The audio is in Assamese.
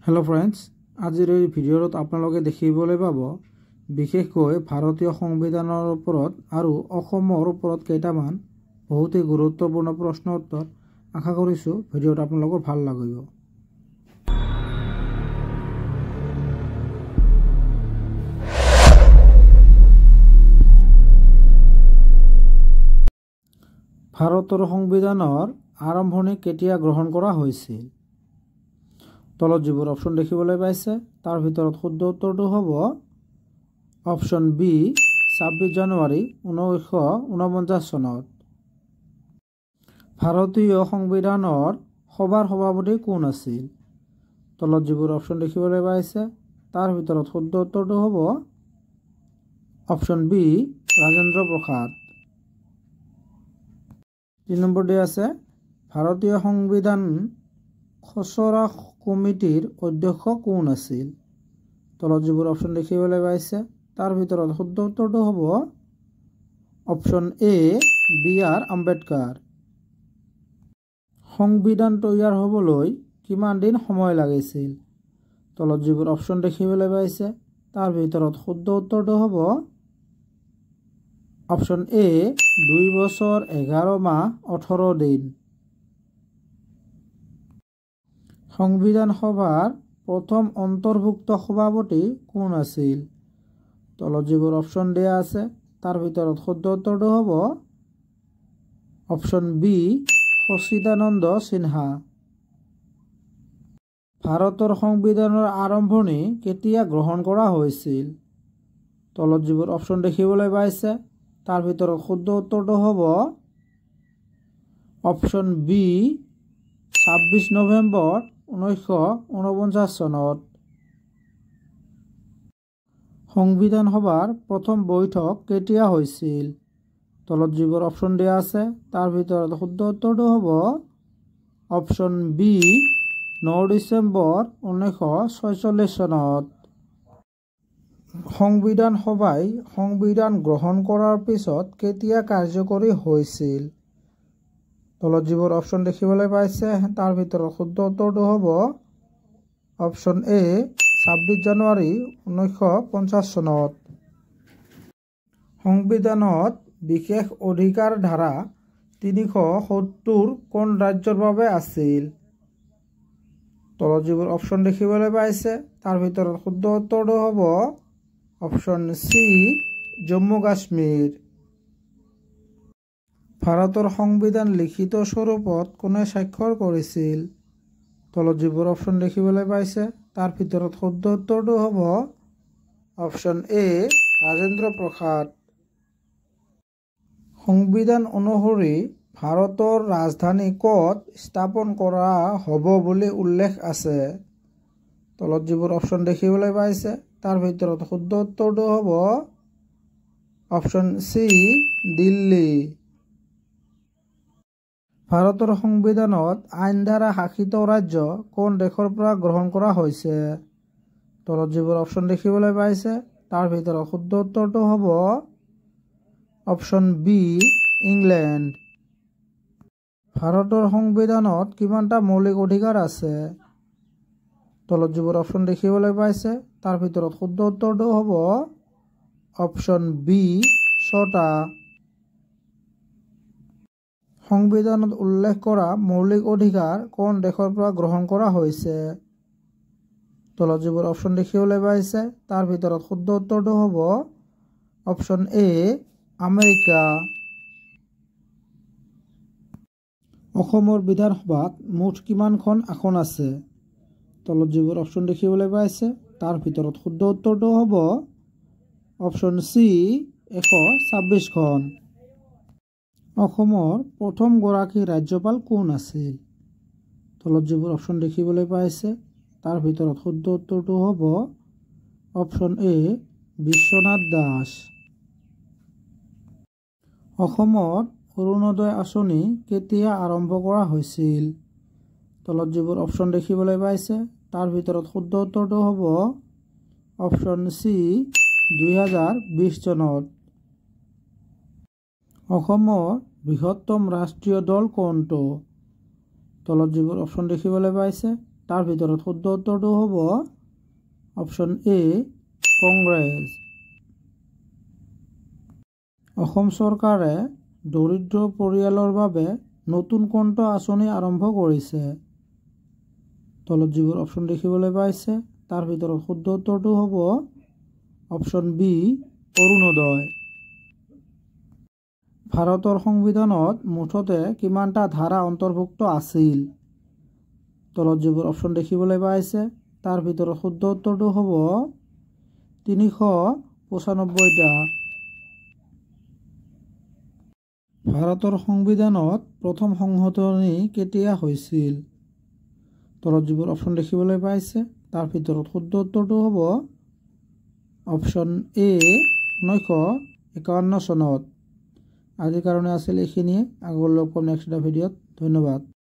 हेलो फ्रेंड्स, आजिर এই ভিডিঅ'ত আপোনালোকে দেখিবলৈ পাব বিশেষকৈ ভাৰতীয় সংবিধানৰ ওপৰত আৰু অসমৰ ওপৰত কেইটামান বহুতেই গুৰুত্বপূৰ্ণ প্ৰশ্ন উত্তৰ আশা কৰিছো ভিডিঅ'টো আপোনালোকৰ ভাল লাগিব। ভাৰতৰ সংবিধানৰ আৰম্ভণি কেতিয়া গ্ৰহণ কৰা হৈছিল? তলত যিবোৰ অপশ্যন দেখিবলৈ পাইছে তাৰ ভিতৰত শুদ্ধ উত্তৰটো হ'ব অপশ্যন বি 26 জানুৱাৰী 1949 চনত। ভাৰতীয় সংবিধানৰ সভাৰ সভাপতি কোন আছিল? তলত যিবোৰ অপশ্যন দেখিবলৈ পাইছে তাৰ ভিতৰত শুদ্ধ উত্তৰটো হ'ব option B Rajendra Prasad. 3 number দি আছে ভাৰতীয় সংবিধান খচৰা কমিটিৰ অধ্যক্ষ কোন আছিল? তলত যিবোৰ অপশ্যন দেখিবলৈ পাইছে তাৰ ভিতৰত শুদ্ধ উত্তৰটো হ'ব option A B R Ambedkar. সংবিধান তৈয়াৰ হ'বলৈ কিমান দিন সময় লাগিছিল? তলত যিবোৰ অপশ্যন দেখিবলৈ পাইছে তাৰ ভিতৰত শুদ্ধ উত্তৰটো হ'ব অপশ্যন এ 2 বছৰ 11 মাহ 18 দিন। সংবিধান সভাৰ প্ৰথম অন্তৰ্ভুক্ত সভাপতি কোন আছিল? তলত যিবোৰ অপশ্যন দিয়া আছে তাৰ ভিতৰত শুদ্ধ উত্তৰটো হ'ব অপশ্যন বি সচিদানন্দ সিনহা। ভাৰতৰ সংবিধানৰ আৰম্ভণি কেতিয়া গ্ৰহণ কৰা হৈছিল? তলত যিবোৰ অপশ্যন দেখিবলৈ পাইছে তাৰ ভিতৰত শুদ্ধ উত্তৰটো হ'ব অপশ্যন বি 26 নৱেম্বৰ 1949 চনত। সংবিধান সভাৰ প্ৰথম বৈঠক কেতিয়া হৈছিল? তলত যিবোৰ অপশ্যন দিয়া আছে তাৰ ভিতৰত শুদ্ধ উত্তৰটো হ'ব অপশ্যন বি 9 ডিচেম্বৰ 1946 চনত। সংবিধান সভাই সংবিধান গ্ৰহণ কৰাৰ পিছত কেতিয়া কাৰ্যকৰী হৈছিল? তলত যিবোৰ অপশ্যন দেখিবলৈ পাইছে তাৰ ভিতৰত শুদ্ধ উত্তৰটো হ'ব অপশ্যন এ 26 জানুৱাৰী 1950 চনত। সংবিধানত বিশেষ অধিকাৰ ধাৰা 370 কোন ৰাজ্যৰ বাবে আছিল? তলত যিবোৰ অপশ্যন দেখিবলৈ পাইছে তাৰ ভিতৰত শুদ্ধ উত্তৰটো হ'ব অপশ্যন চি জম্মু কাশ্মীৰ। ভাৰতৰ সংবিধান লিখিত স্বৰূপত কোনে স্বাক্ষৰ কৰিছিল? তলত যিবোৰ অপশ্যন দেখিবলৈ পাইছে তাৰ ভিতৰত শুদ্ধ উত্তৰটো হ'ব অপশ্যন এ ৰাজেন্দ্ৰ প্ৰসাদ। সংবিধান অনুসৰি ভাৰতৰ ৰাজধানী ক'ত স্থাপন কৰা হ'ব বুলি উল্লেখ আছে? তলত যিবোৰ অপশ্যন দেখিবলৈ পাইছে তাৰ ভিতৰত শুদ্ধ উত্তৰটো হ'ব অপশ্যন চি দিল্লী। ভাৰতৰ সংবিধানত আইন দ্বাৰা শাসিত ৰাজ্য কোন দেশৰ পৰা গ্ৰহণ কৰা হৈছে? তলত যিবোৰ অপশ্যন দেখিবলৈ পাইছে তাৰ ভিতৰত শুদ্ধ উত্তৰটো হ'ব অপশ্যন বি ইংলেণ্ড। ভাৰতৰ সংবিধানত কিমানটা মৌলিক অধিকাৰ আছে? তলত যিবোৰ অপশ্যন দেখিবলৈ পাইছে তাৰ ভিতৰত শুদ্ধ উত্তৰটো হ'ব অপশ্যন বি 6টা। সংবিধানত উল্লেখ কৰা মৌলিক অধিকাৰ কোন দেশৰ পৰা গ্ৰহণ কৰা হৈছে? তলত যিবোৰ অপশ্যন দেখিবলৈ পাইছে তাৰ ভিতৰত শুদ্ধ উত্তৰটো হ'ব অপশ্যন এ আমেৰিকা। অসমৰ বিধানসভাত মুঠ কিমানখন আসন আছে? তলত যিবোৰ অপশ্যন দেখিবলৈ পাইছে তাৰ ভিতৰত শুদ্ধ উত্তৰটো হ'ব অপশ্যন চি 126খন। অসমৰ প্ৰথম গৰাকী ৰাজ্যপাল কোন আছিল? তলত যিবোৰ অপশ্যন দেখিবলৈ পাইছে তাৰ ভিতৰত শুদ্ধ উত্তৰটো হ'ব অপশ্যন এ বিশ্বনাথ দাস। অসমত অৰুণোদয় আঁচনি কেতিয়া আৰম্ভ কৰা হৈছিল? তলত যিবোৰ অপশ্যন দেখিবলৈ পাইছে তাৰ ভিতৰত শুদ্ধ উত্তৰটো হ'ব অপশ্যন চি 2020 চনত। অসমৰ বৃহত্তম ৰাষ্ট্ৰীয় দল কোনটো? তলত যিবোৰ অপশ্যন দেখিবলৈ পাইছে তাৰ ভিতৰত শুদ্ধ উত্তৰটো হ'ব অপশ্যন এ কংগ্ৰেছ। অসম চৰকাৰে দৰিদ্ৰ পৰিয়ালৰ বাবে নতুন কোনটো আঁচনি আৰম্ভ কৰিছে? তলত যিবোৰ অপশ্যন দেখিবলৈ পাইছে তাৰ ভিতৰত শুদ্ধ উত্তৰটো হ'ব অপশ্যন বি অৰুণোদয়। ভাৰতৰ সংবিধানত মুঠতে কিমানটা ধাৰা অন্তৰ্ভুক্ত আছিল? তলত যিবোৰ অপশ্যন দেখিবলৈ পাইছে তাৰ ভিতৰত শুদ্ধ উত্তৰটো হ'ব 395টা। ভাৰতৰ সংবিধানত প্ৰথম সংশোধনী কেতিয়া হৈছিল? তলত যিবোৰ অপশ্যন দেখিবলৈ পাইছে তাৰ ভিতৰত শুদ্ধ উত্তৰটো হ'ব অপশ্যন এ 1951 চনত। আজিৰ কাৰণে আছিল এইখিনিয়ে। আগলৈ লগ পাম নেক্সট এটা ভিডিঅ'ত। ধন্যবাদ।